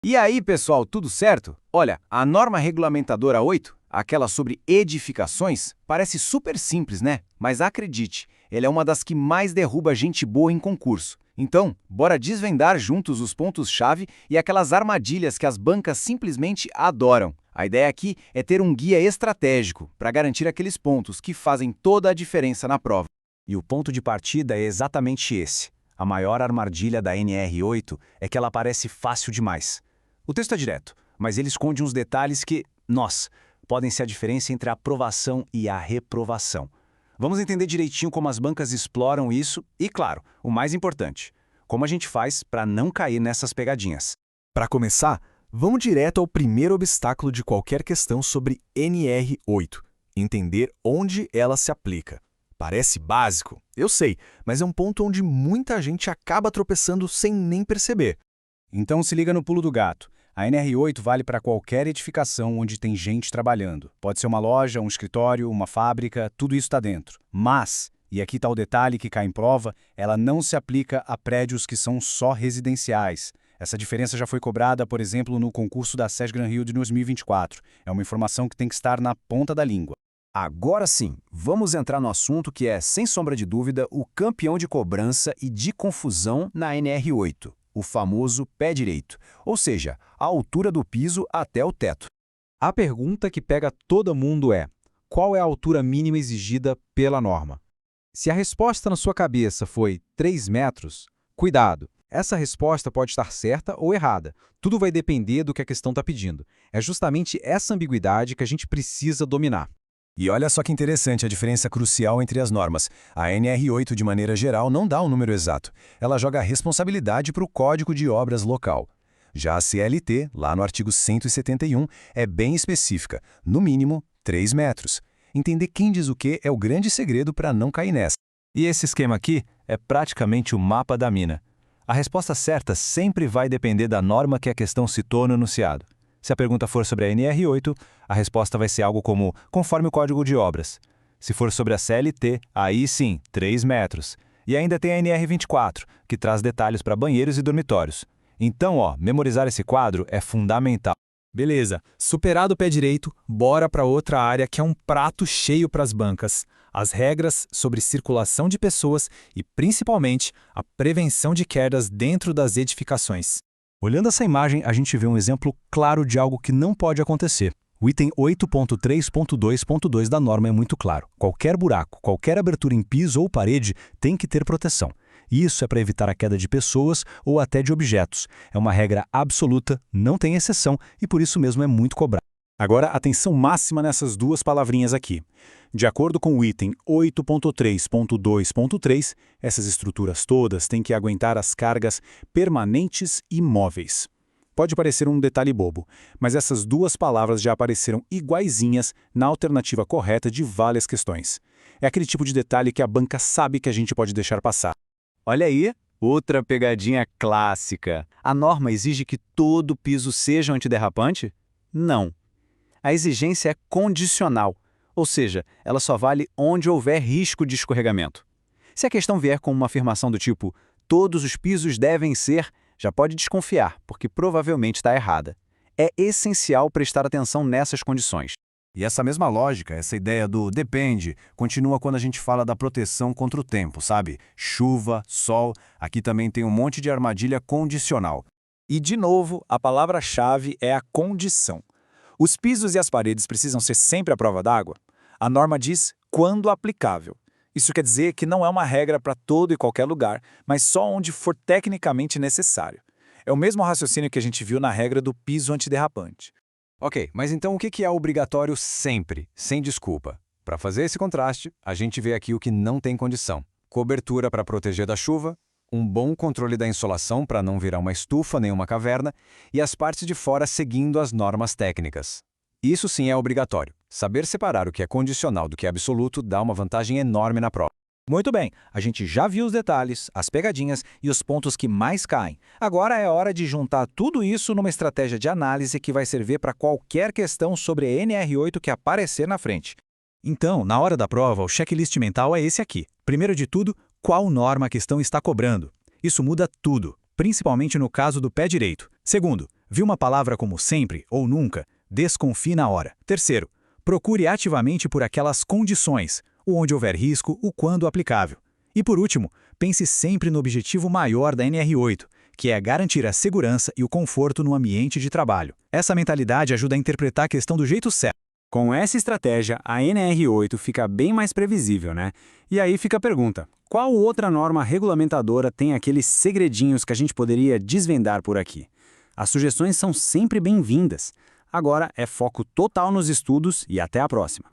E aí, pessoal, tudo certo? Olha, a norma regulamentadora 8, aquela sobre edificações, parece super simples, né? Mas acredite, ela é uma das que mais derruba gente boa em concurso. Então, bora desvendar juntos os pontos-chave e aquelas armadilhas que as bancas simplesmente adoram. A ideia aqui é ter um guia estratégico para garantir aqueles pontos que fazem toda a diferença na prova. E o ponto de partida é exatamente esse. A maior armadilha da NR8 é que ela parece fácil demais. O texto é direto, mas ele esconde uns detalhes que, podem ser a diferença entre a aprovação e a reprovação. Vamos entender direitinho como as bancas exploram isso e, claro, o mais importante, como a gente faz para não cair nessas pegadinhas. Para começar, vamos direto ao primeiro obstáculo de qualquer questão sobre NR8, entender onde ela se aplica. Parece básico, eu sei, mas é um ponto onde muita gente acaba tropeçando sem nem perceber. Então se liga no pulo do gato. A NR8 vale para qualquer edificação onde tem gente trabalhando. Pode ser uma loja, um escritório, uma fábrica, tudo isso está dentro. Mas, e aqui está o detalhe que cai em prova, ela não se aplica a prédios que são só residenciais. Essa diferença já foi cobrada, por exemplo, no concurso da SES Gran Rio de 2024. É uma informação que tem que estar na ponta da língua. Agora sim, vamos entrar no assunto que é, sem sombra de dúvida, o campeão de cobrança e de confusão na NR8. O famoso pé direito, ou seja, a altura do piso até o teto. A pergunta que pega todo mundo é: qual é a altura mínima exigida pela norma? Se a resposta na sua cabeça foi 3 metros, cuidado, essa resposta pode estar certa ou errada. Tudo vai depender do que a questão está pedindo. É justamente essa ambiguidade que a gente precisa dominar. E olha só que interessante a diferença crucial entre as normas. A NR8, de maneira geral, não dá um número exato. Ela joga a responsabilidade para o Código de Obras local. Já a CLT, lá no artigo 171, é bem específica, no mínimo 3 metros. Entender quem diz o quê é o grande segredo para não cair nessa. E esse esquema aqui é praticamente o mapa da mina. A resposta certa sempre vai depender da norma que a questão citou no enunciado. Se a pergunta for sobre a NR8, a resposta vai ser algo como conforme o Código de Obras. Se for sobre a CLT, aí sim, 3 metros. E ainda tem a NR24, que traz detalhes para banheiros e dormitórios. Então, memorizar esse quadro é fundamental. Beleza, superado o pé direito, bora para outra área que é um prato cheio para as bancas. As regras sobre circulação de pessoas e, principalmente, a prevenção de quedas dentro das edificações. Olhando essa imagem, a gente vê um exemplo claro de algo que não pode acontecer. O item 8.3.2.2 da norma é muito claro. Qualquer buraco, qualquer abertura em piso ou parede tem que ter proteção. Isso é para evitar a queda de pessoas ou até de objetos. É uma regra absoluta, não tem exceção e por isso mesmo é muito cobrado. Agora, atenção máxima nessas duas palavrinhas aqui. De acordo com o item 8.3.2.3, essas estruturas todas têm que aguentar as cargas permanentes e móveis. Pode parecer um detalhe bobo, mas essas duas palavras já apareceram iguaizinhas na alternativa correta de várias questões. É aquele tipo de detalhe que a banca sabe que a gente pode deixar passar. Olha aí, outra pegadinha clássica. A norma exige que todo piso seja antiderrapante? Não. A exigência é condicional, ou seja, ela só vale onde houver risco de escorregamento. Se a questão vier com uma afirmação do tipo todos os pisos devem ser, já pode desconfiar, porque provavelmente está errada. É essencial prestar atenção nessas condições. E essa mesma lógica, essa ideia do depende, continua quando a gente fala da proteção contra o tempo, sabe? Chuva, sol, aqui também tem um monte de armadilha condicional. E, de novo, a palavra-chave é a condição. Os pisos e as paredes precisam ser sempre à prova d'água? A norma diz quando aplicável. Isso quer dizer que não é uma regra para todo e qualquer lugar, mas só onde for tecnicamente necessário. É o mesmo raciocínio que a gente viu na regra do piso antiderrapante. Ok, mas então o que é obrigatório sempre, sem desculpa? Para fazer esse contraste, a gente vê aqui o que não tem condição. Cobertura para proteger da chuva, um bom controle da insolação para não virar uma estufa nem uma caverna, e as partes de fora seguindo as normas técnicas. Isso sim é obrigatório. Saber separar o que é condicional do que é absoluto dá uma vantagem enorme na prova. Muito bem, a gente já viu os detalhes, as pegadinhas e os pontos que mais caem. Agora é hora de juntar tudo isso numa estratégia de análise que vai servir para qualquer questão sobre a NR8 que aparecer na frente. Então, na hora da prova, o checklist mental é esse aqui. Primeiro de tudo, qual norma a questão está cobrando? Isso muda tudo, principalmente no caso do pé direito. Segundo, Viu uma palavra como sempre ou nunca? Desconfie na hora. Terceiro, procure ativamente por aquelas condições, o onde houver risco, o quando aplicável. E por último, pense sempre no objetivo maior da NR8, que é garantir a segurança e o conforto no ambiente de trabalho. Essa mentalidade ajuda a interpretar a questão do jeito certo. Com essa estratégia, a NR8 fica bem mais previsível, né? E aí fica a pergunta: qual outra norma regulamentadora tem aqueles segredinhos que a gente poderia desvendar por aqui? As sugestões são sempre bem-vindas. Agora é foco total nos estudos e até a próxima.